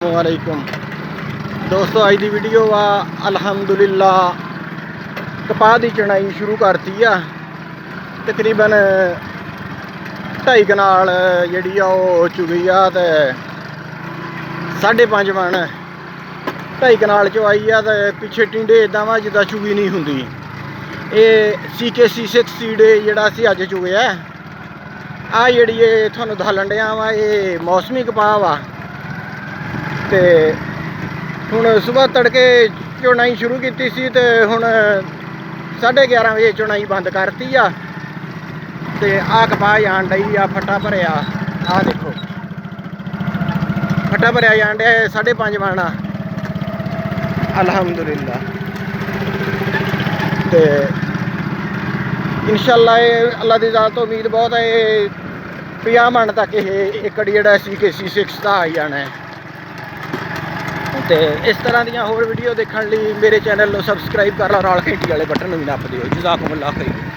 वालेकुम दोस्तों, अज की वीडियो वा अलहमदुलिल्ला कपाह की चुनाई शुरू करती आ। तकरीबन 2.5 कनाल जी चुगी आ ते 5.5 मन 2.5 कनाल चो आई आ। ते पिछे टिंडे इदा वा जिदा चुगी नहीं होंगी। ये CKC6 सीड जोड़ा असी अज चुगया आ जी थानू दलन डया वा ये मौसमी कपाह वा। तो हुण सुबह तड़के चुनाई शुरू की सी ते हुण 11:30 बजे चुनाई बंद करती आ। ते आ कपाह जान डई आ फट्टा भरिया, आ देखो फट्टा भरिया जान डया 5.5 मन आ अलहमदुलिल्ला। ते इंशाअल्लाह अल्लाह की ज़ात तो उम्मीद बहुत है 50 मन तक ये एकड़ जोड़ा CKC6 का आई जाना है। तो इस तरह दी होर वीडियो देखने लिए मेरे चैनल को सबसक्राइब कर लो, नाल घंटी वाले बटन भी नप दिओ। जज़ाकुमुल्लाह खैर।